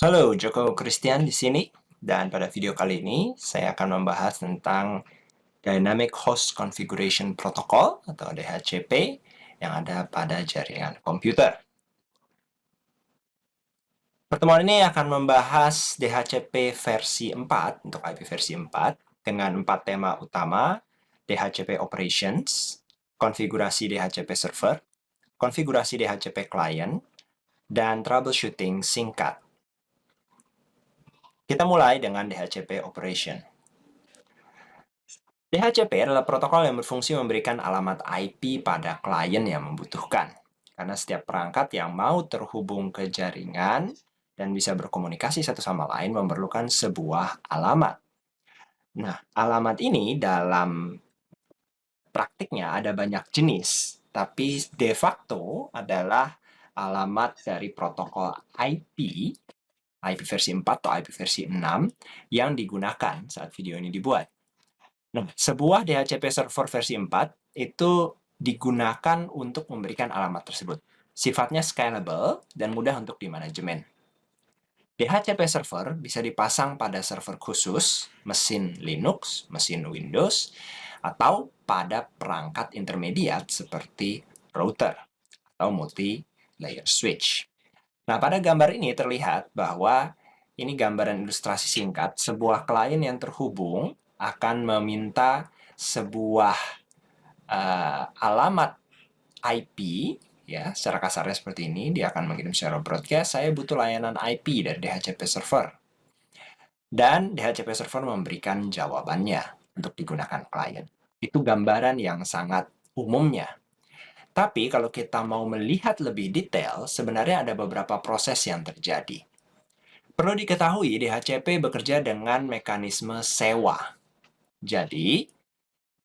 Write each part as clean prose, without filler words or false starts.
Halo, Joko Christian di sini. Dan pada video kali ini, saya akan membahas tentang Dynamic Host Configuration Protocol atau DHCP yang ada pada jaringan komputer. Pertemuan ini akan membahas DHCP versi 4 untuk IP versi 4 dengan 4 tema utama: DHCP Operations, konfigurasi DHCP Server, konfigurasi DHCP Client, dan troubleshooting singkat. Kita mulai dengan DHCP Operation. DHCP adalah protokol yang berfungsi memberikan alamat IP pada klien yang membutuhkan. Karena setiap perangkat yang mau terhubung ke jaringan dan bisa berkomunikasi satu sama lain memerlukan sebuah alamat. Nah, alamat ini dalam praktiknya ada banyak jenis, tapi de facto adalah alamat dari protokol IP versi 4 atau IP versi 6 yang digunakan saat video ini dibuat. Nah, sebuah DHCP server versi 4 itu digunakan untuk memberikan alamat tersebut. Sifatnya scalable dan mudah untuk dimanajemen. DHCP server bisa dipasang pada server khusus, mesin Linux, mesin Windows, atau pada perangkat intermediate seperti router atau multi-layer switch. Nah, pada gambar ini terlihat bahwa ini gambaran ilustrasi singkat, sebuah klien yang terhubung akan meminta sebuah alamat IP, ya, secara kasarnya seperti ini, dia akan mengirim secara broadcast, saya butuh layanan IP dari DHCP server. Dan DHCP server memberikan jawabannya untuk digunakan klien. Itu gambaran yang sangat umumnya. Tapi kalau kita mau melihat lebih detail, sebenarnya ada beberapa proses yang terjadi. Perlu diketahui, DHCP bekerja dengan mekanisme sewa. Jadi,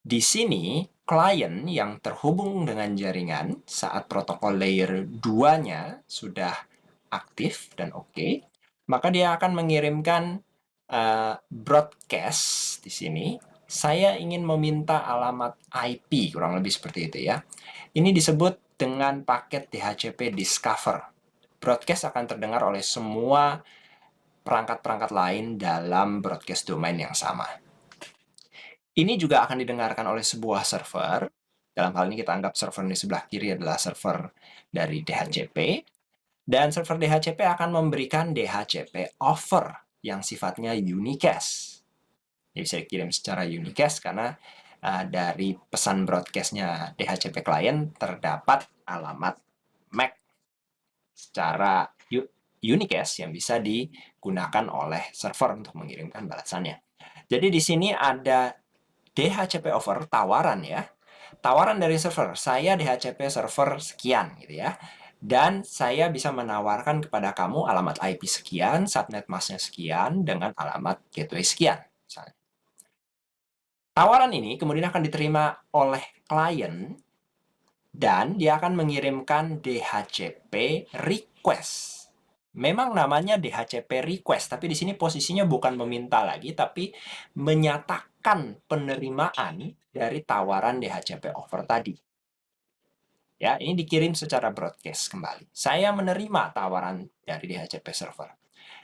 di sini klien yang terhubung dengan jaringan saat protokol layer 2-nya sudah aktif dan oke, maka dia akan mengirimkan broadcast di sini. Saya ingin meminta alamat IP, kurang lebih seperti itu ya. Ini disebut dengan paket DHCP Discover. Broadcast akan terdengar oleh semua perangkat-perangkat lain dalam broadcast domain yang sama. Ini juga akan didengarkan oleh sebuah server. Dalam hal ini kita anggap server di sebelah kiri adalah server dari DHCP. Dan server DHCP akan memberikan DHCP offer yang sifatnya unicast. Jadi bisa dikirim secara unicast karena dari pesan broadcast-nya DHCP client terdapat alamat MAC secara unicast yang bisa digunakan oleh server untuk mengirimkan balasannya. Jadi di sini ada DHCP offer, tawaran ya. Tawaran dari server, saya DHCP server sekian gitu ya. Dan saya bisa menawarkan kepada kamu alamat IP sekian, subnet masknya sekian, dengan alamat gateway sekian. Misalnya. Tawaran ini kemudian akan diterima oleh klien dan dia akan mengirimkan DHCP request. Memang namanya DHCP request, tapi di sini posisinya bukan meminta lagi, tapi menyatakan penerimaan dari tawaran DHCP offer tadi. Ya, ini dikirim secara broadcast kembali. Saya menerima tawaran dari DHCP server.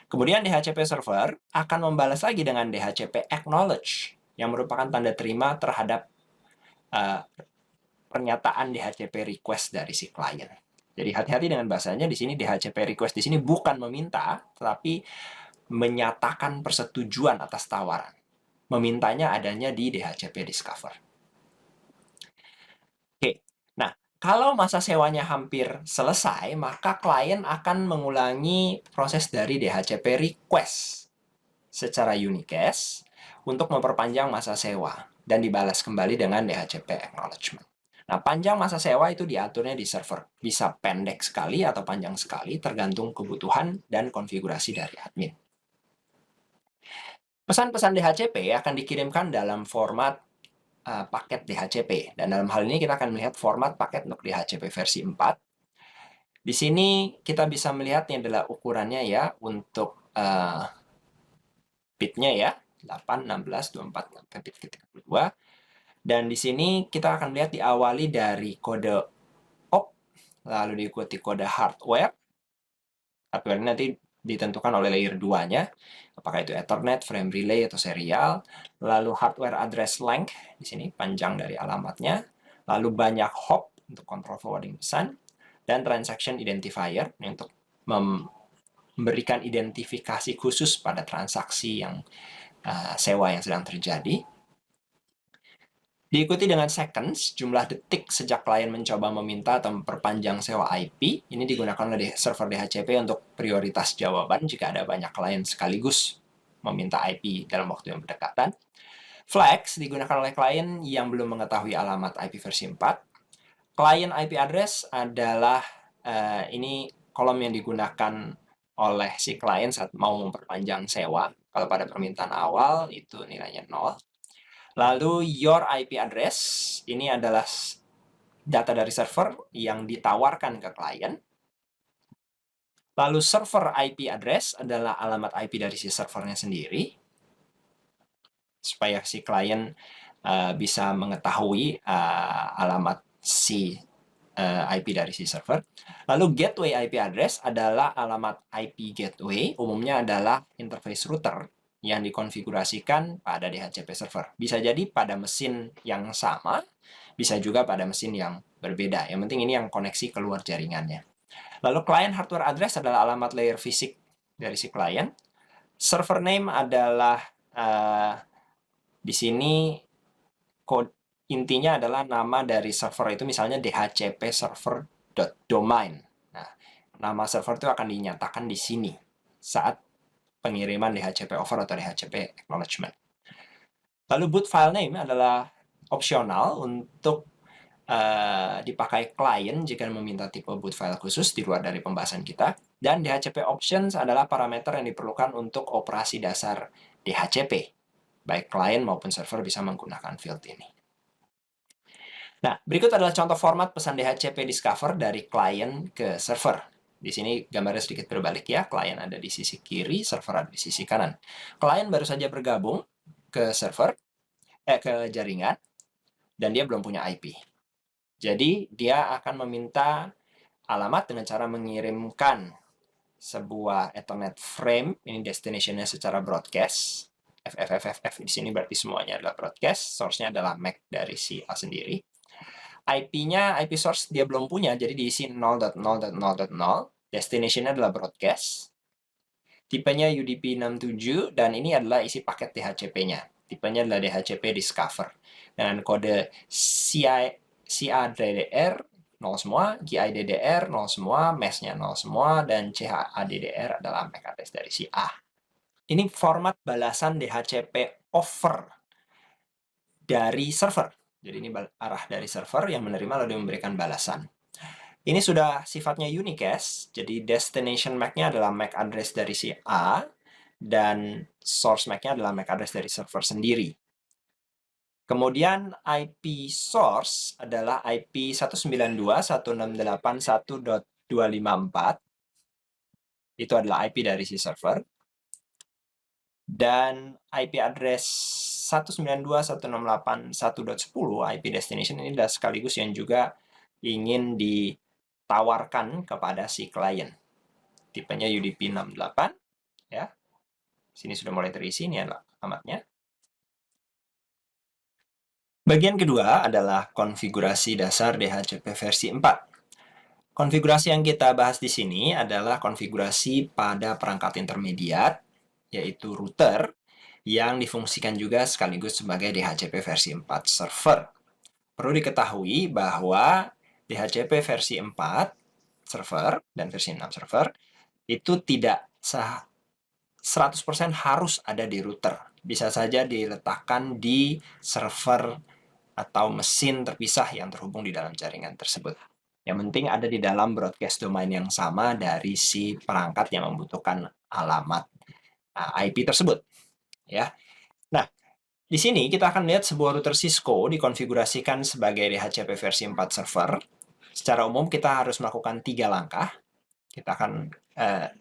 Kemudian DHCP server akan membalas lagi dengan DHCP acknowledge, yang merupakan tanda terima terhadap pernyataan DHCP request dari si klien. Jadi hati-hati dengan bahasanya, di sini DHCP request di sini bukan meminta, tetapi menyatakan persetujuan atas tawaran. Memintanya adanya di DHCP Discover. Oke, nah kalau masa sewanya hampir selesai, maka klien akan mengulangi proses dari DHCP request secara unicast untuk memperpanjang masa sewa dan dibalas kembali dengan DHCP acknowledgement. Nah, panjang masa sewa itu diaturnya di server. Bisa pendek sekali atau panjang sekali, tergantung kebutuhan dan konfigurasi dari admin. Pesan-pesan DHCP akan dikirimkan dalam format paket DHCP. Dan dalam hal ini kita akan melihat format paket untuk DHCP versi 4. Di sini kita bisa melihat ini adalah ukurannya ya untuk bitnya ya, 8, 16, 24, sampai bit ke-32. Dan di sini kita akan lihat diawali dari kode op, lalu diikuti kode hardware. Hardware ini nanti ditentukan oleh layer 2-nya, apakah itu Ethernet, frame relay, atau serial. Lalu hardware address length, di sini panjang dari alamatnya. Lalu banyak hop untuk control forwarding pesan. Dan transaction identifier untuk memberikan identifikasi khusus pada transaksi yang sewa yang sedang terjadi. Diikuti dengan seconds, jumlah detik sejak klien mencoba meminta atau memperpanjang sewa IP. Ini digunakan oleh server DHCP untuk prioritas jawaban jika ada banyak klien sekaligus meminta IP dalam waktu yang berdekatan. Flags digunakan oleh klien yang belum mengetahui alamat IP versi 4. Client IP address adalah ini kolom yang digunakan oleh si klien saat mau memperpanjang sewa. Kalau pada permintaan awal itu nilainya 0. Lalu your IP address, ini adalah data dari server yang ditawarkan ke klien. Lalu server IP address adalah alamat IP dari si servernya sendiri, supaya si klien bisa mengetahui alamat si IP dari si server. Lalu gateway IP address adalah alamat IP gateway, umumnya adalah interface router yang dikonfigurasikan pada DHCP server. Bisa jadi pada mesin yang sama, bisa juga pada mesin yang berbeda. Yang penting ini yang koneksi keluar jaringannya. Lalu client hardware address adalah alamat layer fisik dari si klien. Server name adalah di sini intinya adalah nama dari server itu, misalnya dhcp server.domain. Nah, nama server itu akan dinyatakan di sini saat pengiriman DHCP over atau DHCP acknowledgement. Lalu boot file name adalah opsional untuk dipakai klien jika meminta tipe boot file khusus di luar dari pembahasan kita. Dan DHCP options adalah parameter yang diperlukan untuk operasi dasar DHCP. Baik klien maupun server bisa menggunakan field ini. Nah, berikut adalah contoh format pesan DHCP discover dari klien ke server. Di sini gambarnya sedikit berbalik ya, klien ada di sisi kiri, server ada di sisi kanan. Klien baru saja bergabung ke server, ke jaringan, dan dia belum punya IP. Jadi, dia akan meminta alamat dengan cara mengirimkan sebuah Ethernet frame, ini destination-nya secara broadcast. FFFFF di sini berarti semuanya adalah broadcast, source-nya adalah MAC dari si A sendiri. IP-nya, IP source dia belum punya, jadi diisi 0.0.0.0. Destination-nya adalah broadcast. Tipenya UDP67, dan ini adalah isi paket DHCP-nya. Tipenya adalah DHCP Discover. Dengan kode CADDR 0 semua, GIDDR 0 semua, MES-nya 0 semua, dan CHADDR adalah MAC address dari si A. Ini format balasan DHCP over dari server. Jadi ini arah dari server yang menerima lalu memberikan balasan. Ini sudah sifatnya unicast, jadi destination MAC-nya adalah MAC address dari si A, dan source MAC-nya adalah MAC address dari server sendiri. Kemudian IP source adalah IP 192.168.1.254. Itu adalah IP dari si server. Dan IP address 192.168.1.10, IP destination, ini adalah sekaligus yang juga ingin ditawarkan kepada si klien. Tipenya UDP 68, ya. Sini sudah mulai terisi, ini adalah alamatnya. Bagian kedua adalah konfigurasi dasar DHCP versi 4. Konfigurasi yang kita bahas di sini adalah konfigurasi pada perangkat intermediat, yaitu router, yang difungsikan juga sekaligus sebagai DHCP versi 4 server. Perlu diketahui bahwa DHCP versi 4 server dan versi 6 server itu tidak 100% harus ada di router. Bisa saja diletakkan di server atau mesin terpisah yang terhubung di dalam jaringan tersebut. Yang penting ada di dalam broadcast domain yang sama dari si perangkat yang membutuhkan alamat IP tersebut. Ya. Nah, di sini kita akan lihat sebuah router Cisco dikonfigurasikan sebagai DHCP versi 4 server. Secara umum kita harus melakukan 3 langkah. Kita akan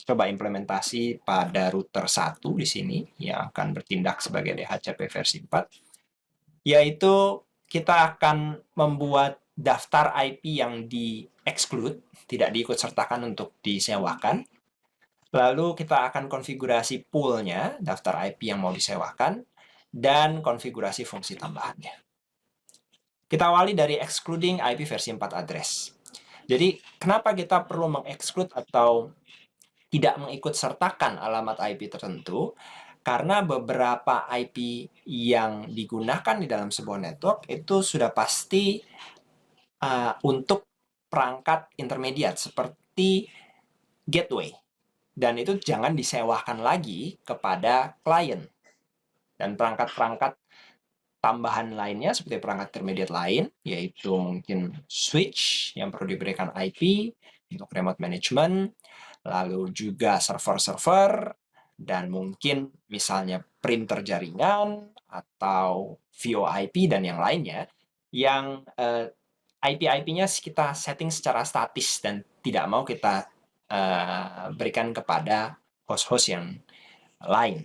coba implementasi pada router 1 di sini yang akan bertindak sebagai DHCP versi 4. Yaitu kita akan membuat daftar IP yang di-exclude, tidak diikut sertakan untuk disewakan. Lalu kita akan konfigurasi pool-nya, daftar IP yang mau disewakan, dan konfigurasi fungsi tambahannya. Kita awali dari excluding IP versi 4 address. Jadi, kenapa kita perlu mengexclude atau tidak mengikut sertakan alamat IP tertentu? Karena beberapa IP yang digunakan di dalam sebuah network itu sudah pasti untuk perangkat intermediate seperti gateway. Dan itu jangan disewakan lagi kepada klien. Dan perangkat-perangkat tambahan lainnya seperti perangkat intermediate lain, yaitu mungkin switch yang perlu diberikan IP untuk remote management, lalu juga server-server, dan mungkin misalnya printer jaringan, atau VoIP, dan yang lainnya, yang IP-IP-nya kita setting secara statis dan tidak mau kita berikan kepada host-host yang lain.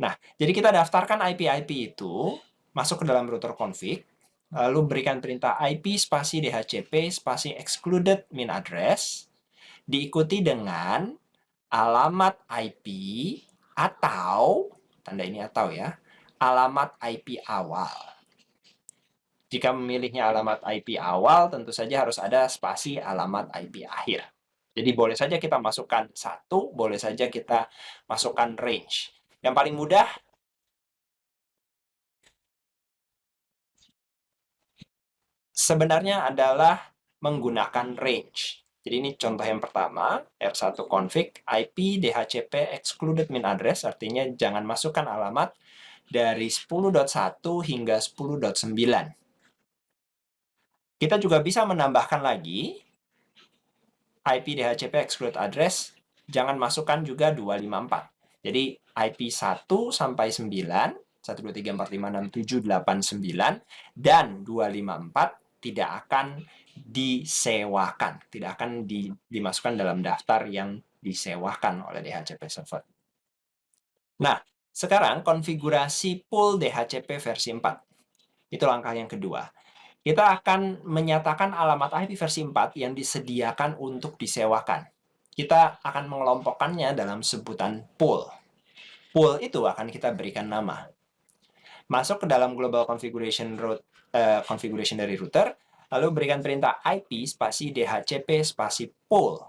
Nah, jadi kita daftarkan IP-IP itu, masuk ke dalam router config, lalu berikan perintah IP spasi DHCP spasi excluded min address, diikuti dengan alamat IP atau, tanda ini atau ya, alamat IP awal. Jika memilihnya alamat IP awal, tentu saja harus ada spasi alamat IP akhir. Jadi boleh saja kita masukkan 1, boleh saja kita masukkan range. Yang paling mudah, sebenarnya adalah menggunakan range. Jadi ini contoh yang pertama, R1 config IP DHCP excluded min address, artinya jangan masukkan alamat dari 10.1 hingga 10.9. Kita juga bisa menambahkan lagi IP DHCP exclude address, jangan masukkan juga 254. Jadi IP 1 sampai 9, 1, 2, 3, 4, 5, 6, 7, 8, 9, dan 254 tidak akan disewakan, tidak akan dimasukkan dalam daftar yang disewakan oleh DHCP server. Nah, sekarang konfigurasi pool DHCP versi 4. Itu langkah yang kedua. Kita akan menyatakan alamat IP versi 4 yang disediakan untuk disewakan. Kita akan mengelompokkannya dalam sebutan pool. Pool itu akan kita berikan nama. Masuk ke dalam global configuration dari router, lalu berikan perintah IP spasi DHCP spasi pool,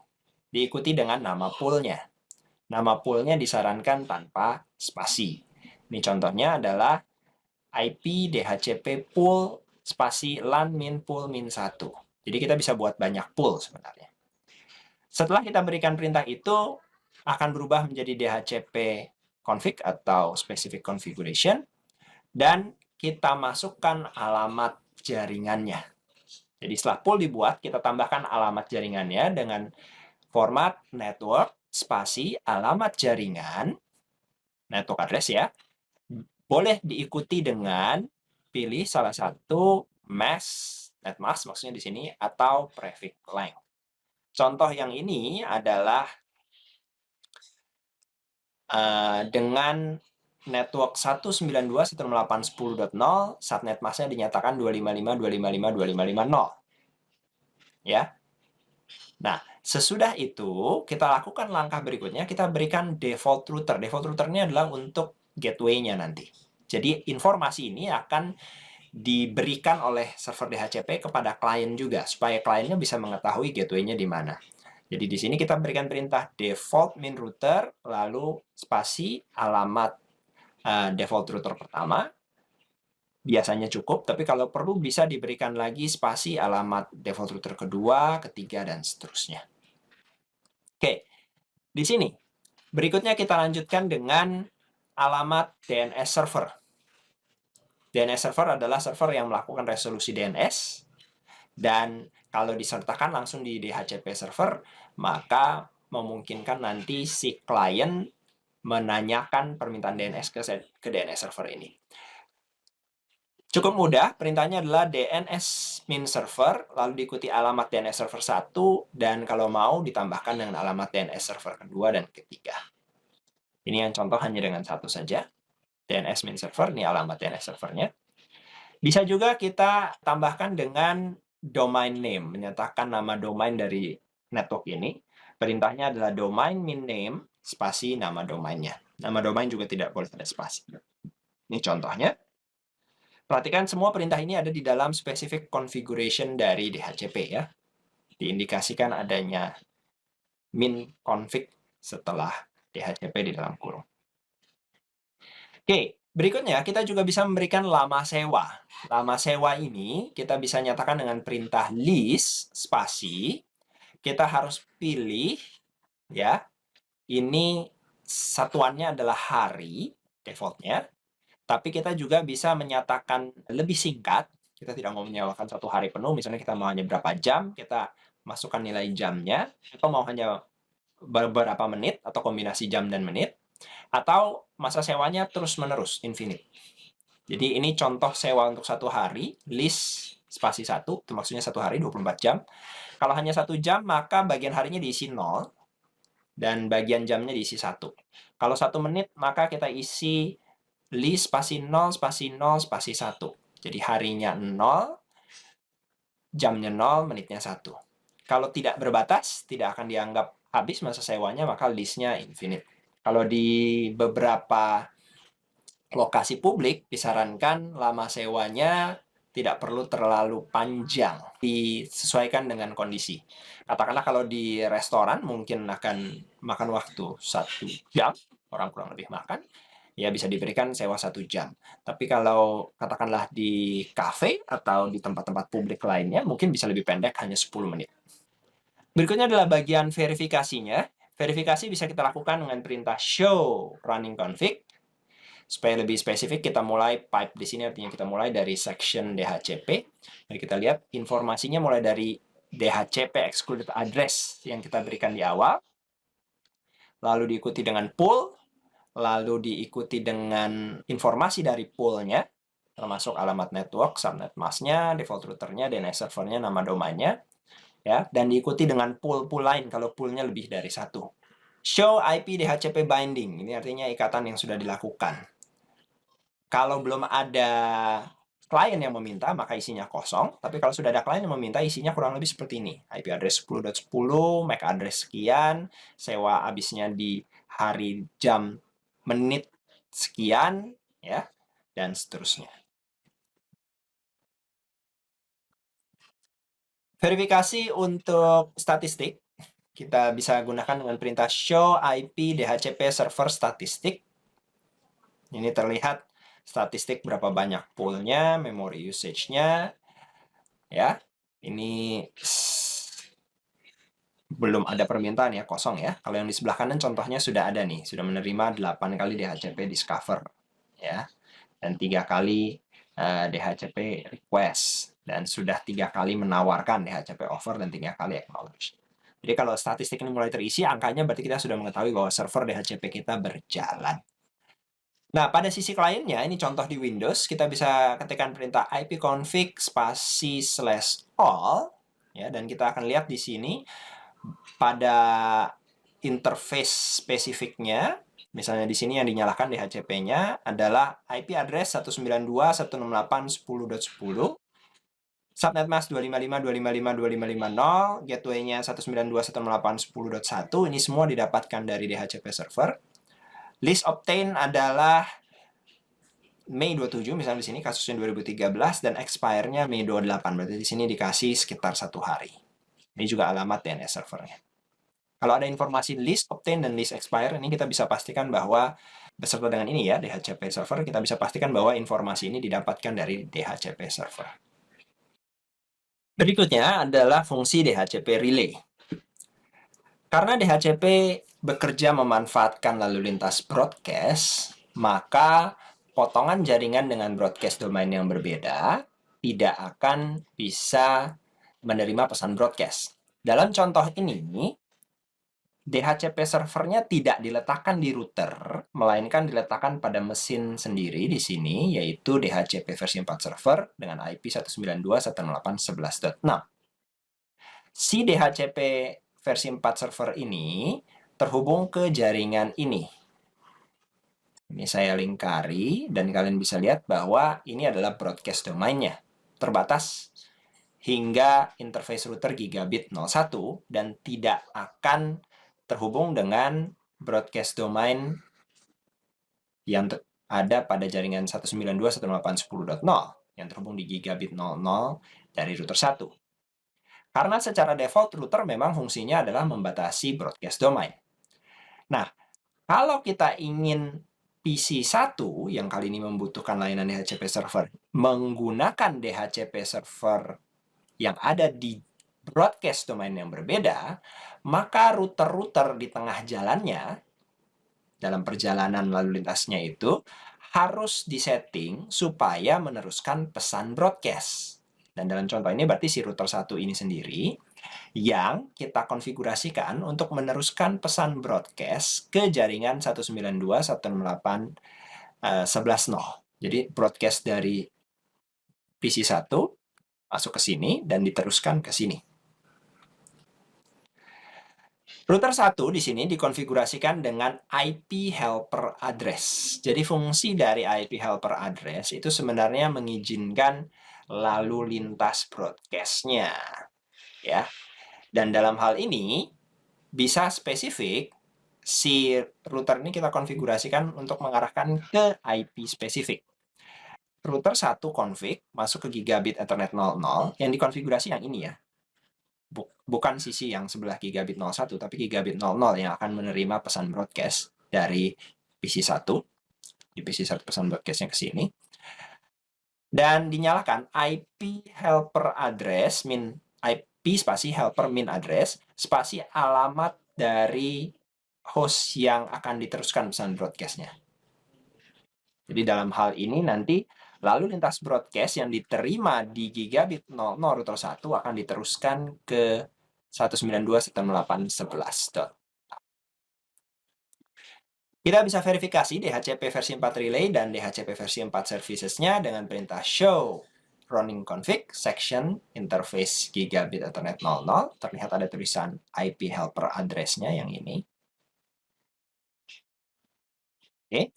diikuti dengan nama poolnya. Nama poolnya disarankan tanpa spasi. Ini contohnya adalah IP DHCP pool spasi LAN min pool min 1. Jadi kita bisa buat banyak pool sebenarnya. Setelah kita berikan perintah itu, akan berubah menjadi DHCP config atau specific configuration, dan kita masukkan alamat jaringannya. Jadi setelah pool dibuat, kita tambahkan alamat jaringannya dengan format network spasi alamat jaringan, network address ya, boleh diikuti dengan pilih salah satu mask, netmask maksudnya di sini, atau prefix length. Contoh yang ini adalah dengan network 192.168.10.0, subnet masknya dinyatakan 255.255.255.0. Ya. Nah, sesudah itu, kita lakukan langkah berikutnya, kita berikan default router. Default router ini adalah untuk gateway-nya nanti. Jadi, informasi ini akan diberikan oleh server DHCP kepada klien juga, supaya kliennya bisa mengetahui gateway-nya di mana. Jadi di sini kita berikan perintah default min router, lalu spasi alamat default router pertama. Biasanya cukup, tapi kalau perlu bisa diberikan lagi spasi alamat default router kedua, ketiga, dan seterusnya. Oke, di sini. Berikutnya kita lanjutkan dengan alamat DNS server. DNS server adalah server yang melakukan resolusi DNS, dan kalau disertakan langsung di DHCP server, maka memungkinkan nanti si klien menanyakan permintaan DNS ke DNS server ini. Cukup mudah, perintahnya adalah DNS min server, lalu diikuti alamat DNS server 1, dan kalau mau ditambahkan dengan alamat DNS server kedua dan ketiga. Ini yang contoh hanya dengan satu saja. DNS min server, ini alamat DNS servernya. Bisa juga kita tambahkan dengan domain name, menyatakan nama domain dari network ini. Perintahnya adalah domain min name spasi nama domainnya. Nama domain juga tidak boleh ada spasi. Ini contohnya. Perhatikan semua perintah ini ada di dalam specific configuration dari DHCP ya. Diindikasikan adanya min config setelah DHCP di dalam kurung. Oke, berikutnya kita juga bisa memberikan lama sewa. Lama sewa ini kita bisa nyatakan dengan perintah list spasi. Kita harus pilih ya. Ini satuannya adalah hari defaultnya. Tapi kita juga bisa menyatakan lebih singkat. Kita tidak mau menyewakan satu hari penuh. Misalnya kita mau hanya berapa jam, kita masukkan nilai jamnya. Atau mau hanya beberapa menit, atau kombinasi jam dan menit. Atau masa sewanya terus-menerus, infinite. Jadi ini contoh sewa untuk satu hari, list spasi 1, itu maksudnya satu hari 24 jam. Kalau hanya 1 jam, maka bagian harinya diisi 0, dan bagian jamnya diisi 1. Kalau 1 menit, maka kita isi list spasi 0, spasi 0, spasi 1. Jadi harinya 0, jamnya 0, menitnya 1. Kalau tidak berbatas, tidak akan dianggap habis masa sewanya, maka listnya infinite. Kalau di beberapa lokasi publik, disarankan lama sewanya tidak perlu terlalu panjang, disesuaikan dengan kondisi. Katakanlah kalau di restoran mungkin akan makan waktu 1 jam, orang kurang lebih makan, ya bisa diberikan sewa 1 jam. Tapi kalau katakanlah di kafe atau di tempat-tempat publik lainnya, mungkin bisa lebih pendek, hanya 10 menit. Berikutnya adalah bagian verifikasinya. Verifikasi bisa kita lakukan dengan perintah show running config. Supaya lebih spesifik, kita mulai pipe di sini, artinya kita mulai dari section DHCP. Mari kita lihat informasinya mulai dari DHCP excluded address yang kita berikan di awal. Lalu diikuti dengan pool, lalu diikuti dengan informasi dari poolnya, termasuk alamat network, subnet masknya, default routernya, DNS servernya, nama domainnya, ya, dan diikuti dengan pool-pool lain kalau poolnya lebih dari 1. Show IP DHCP binding, ini artinya ikatan yang sudah dilakukan. Kalau belum ada klien yang meminta, maka isinya kosong. Tapi kalau sudah ada klien yang meminta, isinya kurang lebih seperti ini. IP address 10.10, MAC address sekian, sewa habisnya di hari, jam, menit sekian, ya, dan seterusnya. Verifikasi untuk statistik, kita bisa gunakan dengan perintah show IP DHCP server statistik. Ini terlihat statistik berapa banyak poolnya, memory usage-nya, ya. Ini belum ada permintaan ya, kosong ya. Kalau yang di sebelah kanan contohnya sudah ada nih, sudah menerima 8 kali DHCP discover, ya. Dan 3 kali DHCP request. Dan sudah 3 kali menawarkan DHCP offer dan 3 kali acknowledge. Jadi kalau statistik ini mulai terisi, angkanya berarti kita sudah mengetahui bahwa server DHCP kita berjalan. Nah, pada sisi kliennya, ini contoh di Windows, kita bisa ketikkan perintah ipconfig spasi /all, ya, dan kita akan lihat di sini pada interface spesifiknya, misalnya di sini yang dinyalakan DHCP-nya adalah IP address 192.168.10.10, subnet mask 255.255.255.0, gateway-nya 192.168.10.1, ini semua didapatkan dari DHCP server. List obtain adalah Mei 27, misalnya di sini kasusnya 2013, dan expire-nya Mei 28, berarti di sini dikasih sekitar 1 hari. Ini juga alamat DNS servernya. Kalau ada informasi list obtain dan list expire, ini kita bisa pastikan bahwa beserta dengan ini ya, DHCP server, kita bisa pastikan bahwa informasi ini didapatkan dari DHCP server. Berikutnya adalah fungsi DHCP relay. Karena DHCP bekerja memanfaatkan lalu lintas broadcast, maka potongan jaringan dengan broadcast domain yang berbeda tidak akan bisa menerima pesan broadcast. Dalam contoh ini, DHCP servernya tidak diletakkan di router, melainkan diletakkan pada mesin sendiri di sini, yaitu DHCP versi 4 server dengan IP 192.168.11.6. Si DHCP versi 4 server ini terhubung ke jaringan ini. Ini saya lingkari, dan kalian bisa lihat bahwa ini adalah broadcast domainnya. Terbatas hingga interface router gigabit 01 dan tidak akan terhubung dengan broadcast domain yang ada pada jaringan 192.168.10.0 yang terhubung di gigabit 00 dari router 1. Karena secara default router memang fungsinya adalah membatasi broadcast domain. Nah, kalau kita ingin PC1 yang kali ini membutuhkan layanan DHCP server menggunakan DHCP server yang ada di broadcast domain yang berbeda, maka router-router di tengah jalannya dalam perjalanan lalu lintasnya itu harus disetting supaya meneruskan pesan broadcast. Dan dalam contoh ini berarti si router 1 ini sendiri yang kita konfigurasikan untuk meneruskan pesan broadcast ke jaringan 192.168.11.0. Jadi broadcast dari PC1 masuk ke sini dan diteruskan ke sini. Router 1 di sini dikonfigurasikan dengan IP helper address. Jadi fungsi dari IP helper address itu sebenarnya mengizinkan lalu lintas broadcast-nya. Ya. Dan dalam hal ini bisa spesifik si router ini kita konfigurasikan untuk mengarahkan ke IP spesifik. Router 1 config masuk ke gigabit Ethernet 00 yang dikonfigurasi yang ini ya. Bukan sisi yang sebelah gigabit 01, tapi gigabit 00 yang akan menerima pesan broadcast dari PC1. Di PC1 pesan broadcastnya ke sini. Dan dinyalakan IP helper address min IP spasi helper min address spasi alamat dari host yang akan diteruskan pesan broadcastnya. Jadi dalam hal ini nanti lalu lintas broadcast yang diterima di gigabit 00 router 1 akan diteruskan ke 192.168.11. Kita bisa verifikasi DHCP versi 4 relay dan DHCP versi 4 services-nya dengan perintah show running config section interface gigabit Ethernet 00. Terlihat ada tulisan IP helper address-nya yang ini. Oke.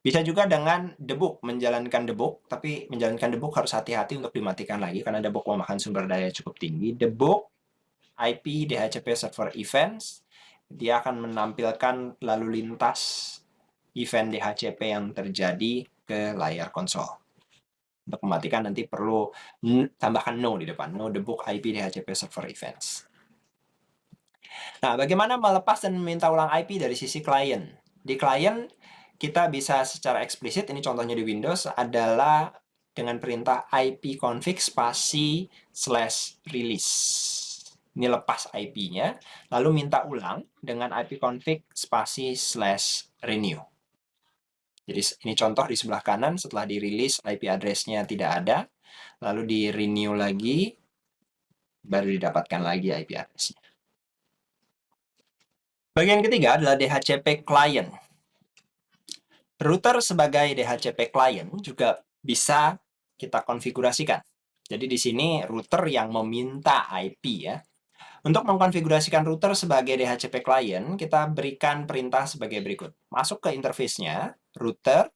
Bisa juga dengan debug, menjalankan debug, tapi menjalankan debug harus hati-hati untuk dimatikan lagi karena debug memakan sumber daya cukup tinggi. Debug IP DHCP server events, dia akan menampilkan lalu lintas event DHCP yang terjadi ke layar konsol. Untuk mematikan nanti perlu tambahkan no di depan, no debug IP DHCP server events. Nah, bagaimana melepas dan meminta ulang IP dari sisi klien? Di klien, kita bisa secara eksplisit, ini contohnya di Windows, adalah dengan perintah ipconfig spasi /release. Ini lepas IP-nya, lalu minta ulang dengan ipconfig spasi /renew. Jadi ini contoh di sebelah kanan, setelah dirilis IP address-nya tidak ada, lalu di-renew lagi, baru didapatkan lagi IP address-nya. Bagian ketiga adalah DHCP client. Router sebagai DHCP client juga bisa kita konfigurasikan. Jadi di sini router yang meminta IP ya. Untuk mengkonfigurasikan router sebagai DHCP client, kita berikan perintah sebagai berikut. Masuk ke interface-nya, router,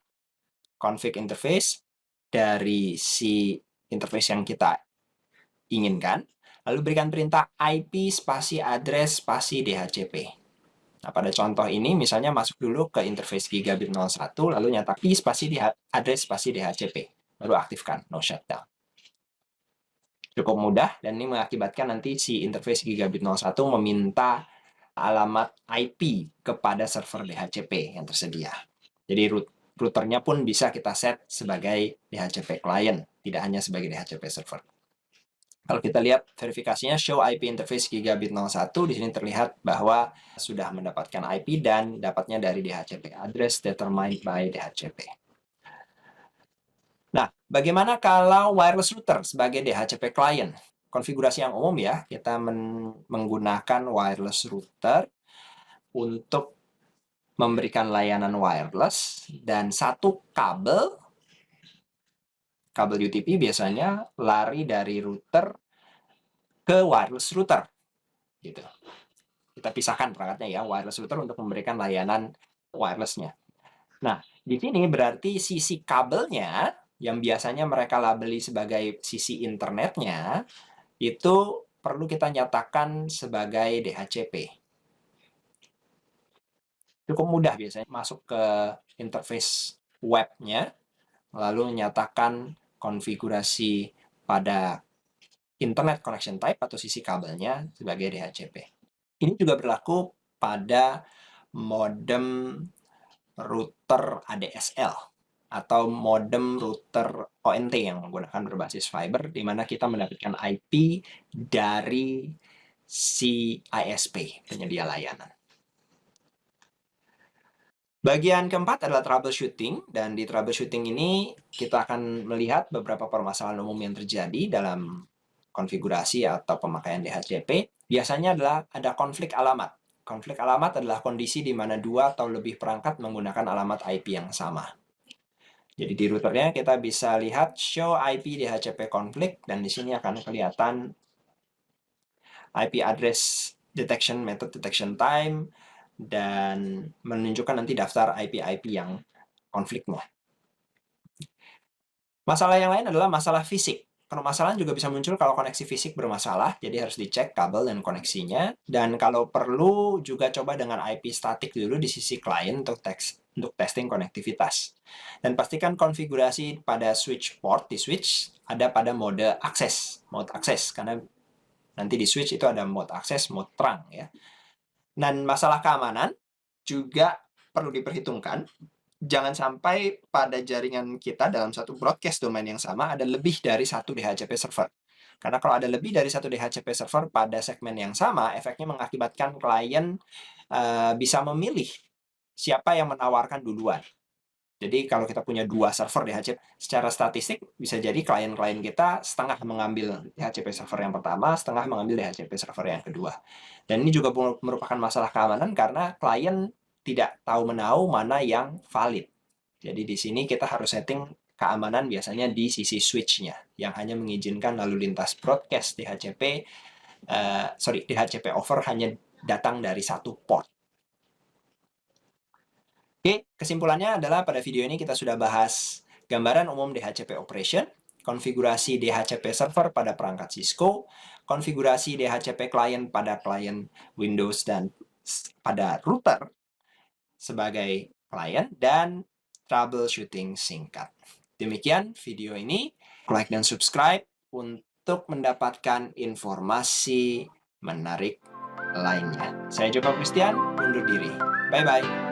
config interface, dari si interface yang kita inginkan, lalu berikan perintah IP spasi address spasi DHCP. Nah, pada contoh ini misalnya masuk dulu ke interface gigabit 01, lalu nyata IP spasi address spasi DHCP. Baru aktifkan, no shutdown. Cukup mudah, dan ini mengakibatkan nanti si interface gigabit 01 meminta alamat IP kepada server DHCP yang tersedia. Jadi routernya pun bisa kita set sebagai DHCP client, tidak hanya sebagai DHCP server. Kalau kita lihat verifikasinya show IP interface gigabit 01, di sini terlihat bahwa sudah mendapatkan IP dan dapatnya dari DHCP, address determined by DHCP. Nah, bagaimana kalau wireless router sebagai DHCP client? Konfigurasi yang umum ya, kita menggunakan wireless router untuk memberikan layanan wireless dan satu kabel UTP biasanya lari dari router ke wireless router gitu. Kita pisahkan perangkatnya ya, wireless router untuk memberikan layanan wirelessnya. Nah, di sini berarti sisi kabelnya yang biasanya mereka labeli sebagai sisi internetnya itu perlu kita nyatakan sebagai DHCP. Cukup mudah biasanya masuk ke interface webnya, lalu menyatakan konfigurasi pada internet connection type atau sisi kabelnya sebagai DHCP. Ini juga berlaku pada modem router ADSL atau modem router ONT yang menggunakan berbasis fiber, di mana kita mendapatkan IP dari si ISP, penyedia layanan. Bagian keempat adalah troubleshooting, dan di troubleshooting ini kita akan melihat beberapa permasalahan umum yang terjadi dalam konfigurasi atau pemakaian DHCP. Biasanya adalah ada konflik alamat. Konflik alamat adalah kondisi di mana dua atau lebih perangkat menggunakan alamat IP yang sama. Jadi di routernya kita bisa lihat show IP DHCP konflik, dan di sini akan kelihatan IP address detection, method detection time, dan menunjukkan nanti daftar IP-IP yang konfliknya. Masalah yang lain adalah masalah fisik. Permasalahan juga bisa muncul kalau koneksi fisik bermasalah, jadi harus dicek kabel dan koneksinya. Dan kalau perlu juga coba dengan IP statik dulu di sisi klien untuk testing konektivitas. Dan pastikan konfigurasi pada switch port di switch ada pada mode akses, karena nanti di switch itu ada mode akses, mode terang ya. Dan masalah keamanan juga perlu diperhitungkan. Jangan sampai pada jaringan kita dalam satu broadcast domain yang sama ada lebih dari satu DHCP server. Karena kalau ada lebih dari satu DHCP server pada segmen yang sama, efeknya mengakibatkan klien bisa memilih siapa yang menawarkan duluan. Jadi kalau kita punya dua server DHCP, secara statistik bisa jadi klien-klien kita setengah mengambil DHCP server yang pertama, setengah mengambil DHCP server yang kedua. Dan ini juga merupakan masalah keamanan karena klien tidak tahu-menahu mana yang valid. Jadi di sini kita harus setting keamanan biasanya di sisi switch-nya, yang hanya mengizinkan lalu lintas broadcast DHCP over hanya datang dari satu port. Oke, kesimpulannya adalah pada video ini kita sudah bahas gambaran umum DHCP operation, konfigurasi DHCP server pada perangkat Cisco, konfigurasi DHCP client pada klien Windows dan pada router sebagai klien, dan troubleshooting singkat. Demikian video ini. Like dan subscribe untuk mendapatkan informasi menarik lainnya. Saya Joko Christian, undur diri. Bye-bye.